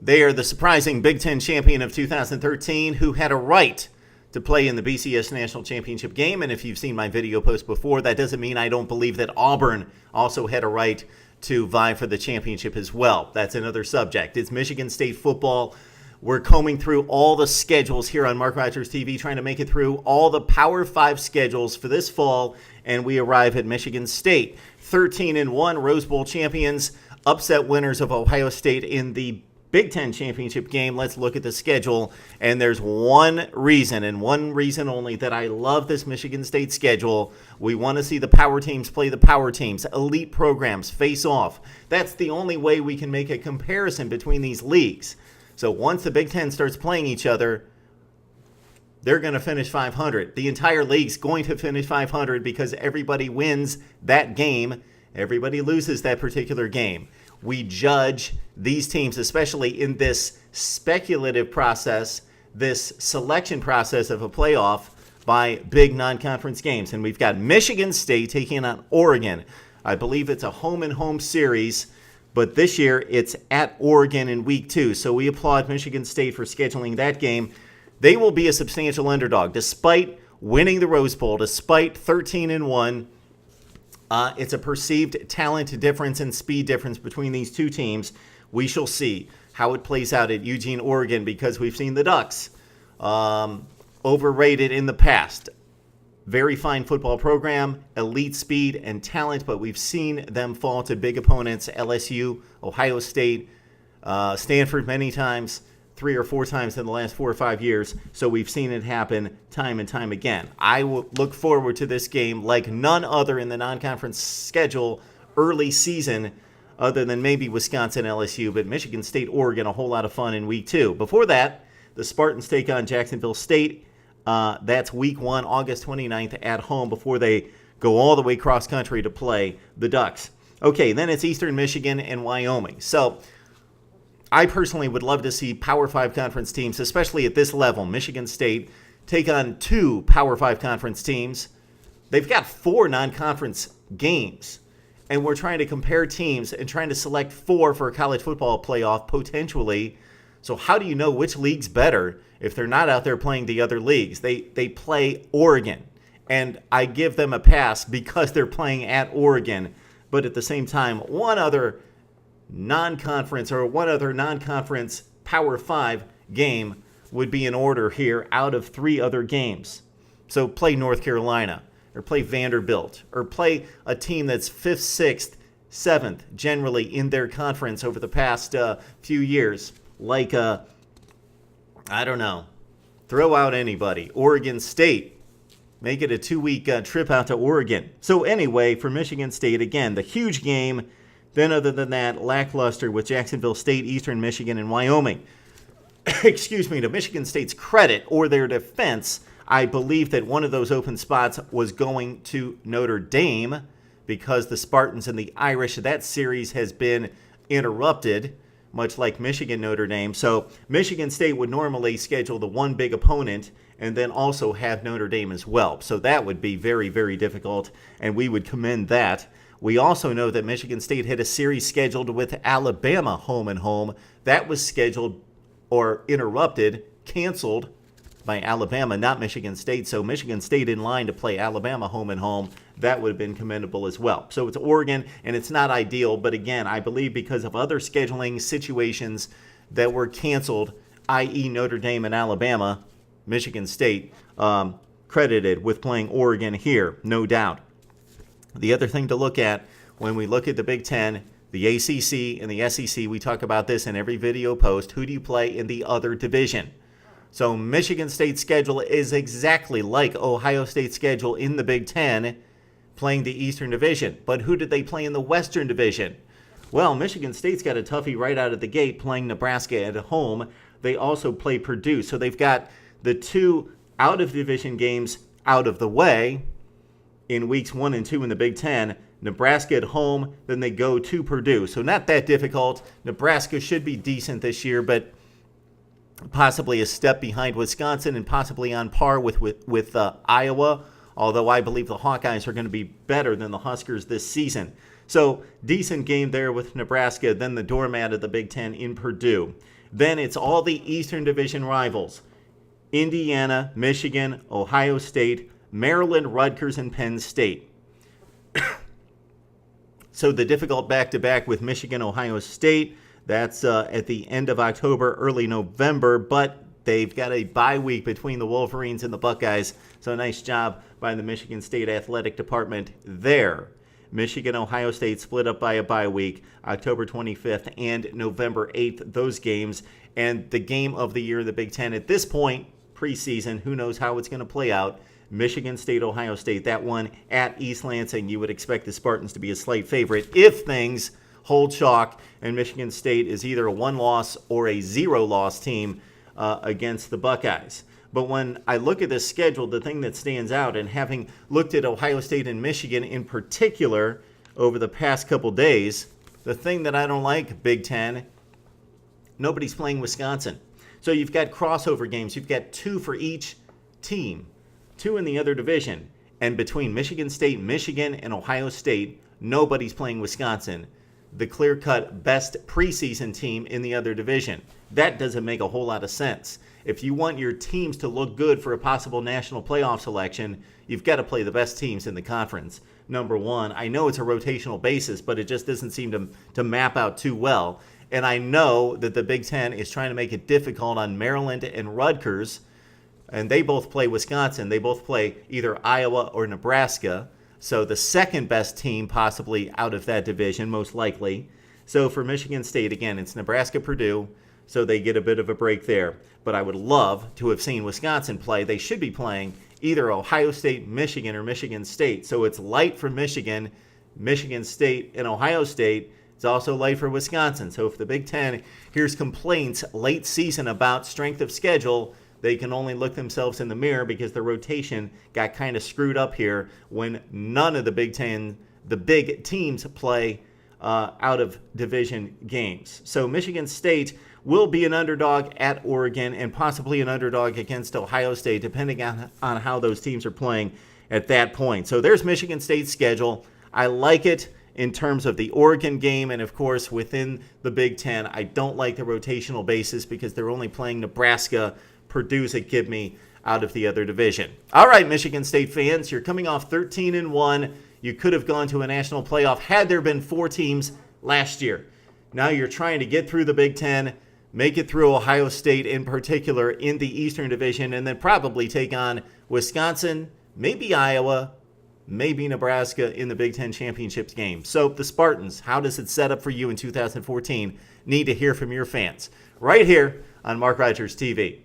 They are the surprising Big Ten champion of 2013 who had a right to play in the BCS National Championship game. And if you've seen my video post before, that doesn't mean I don't believe that Auburn also had a right to vie for the championship as well. That's another subject. It's Michigan State football. We're combing through all the schedules here on Mark Rogers TV, trying to make it through all the Power 5 schedules for this fall, and we arrive at Michigan State. 13-1 Rose Bowl champions, upset winners of Ohio State in the Big Ten championship game. Let's look at the schedule, and there's one reason, and one reason only, that I love this Michigan State schedule. We want to see the power teams play the power teams, elite programs face off. That's the only way we can make a comparison between these leagues. So once the Big Ten starts playing each other, they're going to finish 500. The entire league's going to finish 500 because everybody wins that game. Everybody loses that particular game. We judge these teams, especially in this speculative process, this selection process of a playoff, by big non-conference games. And we've got Michigan State taking on Oregon. I believe it's a home-and-home series, but this year it's at Oregon in week 2. So we applaud Michigan State for scheduling that game. They will be a substantial underdog. Despite winning the Rose Bowl, despite 13-1, it's a perceived talent difference and speed difference between these two teams. We shall see how it plays out at Eugene, Oregon, because we've seen the Ducks overrated in the past. Very fine football program, elite speed and talent, but we've seen them fall to big opponents, LSU, Ohio State, Stanford many times, 3 or 4 times in the last 4 or 5 years. So we've seen it happen time and time again. I will look forward to this game like none other in the non-conference schedule early season, other than maybe Wisconsin, LSU, but Michigan State, Oregon, a whole lot of fun in week 2. Before that, the Spartans take on Jacksonville State. That's week 1, August 29th at home, before they go all the way cross country to play the Ducks. Okay, then it's Eastern Michigan and Wyoming. So I personally would love to see Power 5 conference teams, especially at this level, Michigan State, take on 2 Power 5 conference teams. They've got 4 non-conference games, and we're trying to compare teams and trying to select 4 for a college football playoff potentially. So how do you know which league's better if they're not out there playing the other leagues? They play Oregon, and I give them a pass because they're playing at Oregon. But at the same time, one other non-conference Power 5 game would be in order here out of 3 other games. So play North Carolina, or play Vanderbilt, or play a team that's 5th, 6th, 7th generally in their conference over the past few years. Like, I don't know, throw out anybody. Oregon State. Make it a 2-week trip out to Oregon. So anyway, for Michigan State, again, the huge game. Then other than that, lackluster with Jacksonville State, Eastern Michigan, and Wyoming. Excuse me, to Michigan State's credit or their defense, I believe that one of those open spots was going to Notre Dame because the Spartans and the Irish, that series has been interrupted, much like Michigan-Notre Dame. So Michigan State would normally schedule the one big opponent and then also have Notre Dame as well. So that would be very, very difficult, and we would commend that. We also know that Michigan State had a series scheduled with Alabama home and home. That was scheduled or interrupted, canceled by Alabama, not Michigan State. So Michigan State in line to play Alabama home and home. That would have been commendable as well. So it's Oregon, and it's not ideal. But again, I believe because of other scheduling situations that were canceled, i.e. Notre Dame and Alabama, Michigan State credited with playing Oregon here, no doubt. The other thing to look at when we look at the Big Ten, the ACC, and the SEC, we talk about this in every video post. Who do you play in the other division? So Michigan State's schedule is exactly like Ohio State's schedule in the Big Ten, playing the Eastern Division. But who did they play in the Western Division? Well, Michigan State's got a toughie right out of the gate playing Nebraska at home. They also play Purdue. So they've got the 2 out-of-division games out of the way in weeks 1 and 2 in the Big Ten. Nebraska at home, then they go to Purdue. So not that difficult. Nebraska should be decent this year, but possibly a step behind Wisconsin and possibly on par with Iowa, although I believe the Hawkeyes are going to be better than the Huskers this season. So decent game there with Nebraska, then the doormat of the Big Ten in Purdue. Then it's all the Eastern Division rivals. Indiana, Michigan, Ohio State, Maryland, Rutgers, and Penn State. So the difficult back-to-back with Michigan, Ohio State, that's at the end of October, early November, but they've got a bye week between the Wolverines and the Buckeyes, so nice job by the Michigan State Athletic Department there. Michigan, Ohio State split up by a bye week, October 25th and November 8th, those games. And the game of the year in the Big Ten at this point, preseason, who knows how it's going to play out. Michigan State, Ohio State, that one at East Lansing. You would expect the Spartans to be a slight favorite if things hold chalk and Michigan State is either a one-loss or a zero-loss team against the Buckeyes. But when I look at this schedule, the thing that stands out, and having looked at Ohio State and Michigan in particular over the past couple days, the thing that I don't like, Big Ten, nobody's playing Wisconsin. So you've got crossover games. You've got two for each team, two in the other division. And between Michigan State, Michigan, and Ohio State, nobody's playing Wisconsin, the clear-cut best preseason team in the other division. That doesn't make a whole lot of sense. If you want your teams to look good for a possible national playoff selection, you've got to play the best teams in the conference. Number one, I know it's a rotational basis, but it just doesn't seem to map out too well. And I know that the Big Ten is trying to make it difficult on Maryland and Rutgers, and they both play Wisconsin. They both play either Iowa or Nebraska. So the second best team possibly out of that division, most likely. So for Michigan State, again, it's Nebraska, Purdue, so they get a bit of a break there. But I would love to have seen Wisconsin play. They should be playing either Ohio State, Michigan, or Michigan State. So it's light for Michigan, Michigan State, and Ohio State. It's also light for Wisconsin. So if the Big Ten hears complaints late season about strength of schedule, they can only look themselves in the mirror because the rotation got kind of screwed up here when none of the Big Ten, the big teams, play out of division games. So Michigan State will be an underdog at Oregon and possibly an underdog against Ohio State, depending on how those teams are playing at that point. So there's Michigan State's schedule. I like it in terms of the Oregon game, and of course within the Big Ten, I don't like the rotational basis because they're only playing Nebraska, Purdue's a give me out of the other division. All right, Michigan State fans, you're coming off 13-1. You could have gone to a national playoff had there been 4 teams last year. Now you're trying to get through the Big Ten, make it through Ohio State in particular in the Eastern Division, and then probably take on Wisconsin, maybe Iowa, maybe Nebraska in the Big Ten Championships game. So the Spartans, how does it set up for you in 2014? Need to hear from your fans right here on Mark Rogers TV.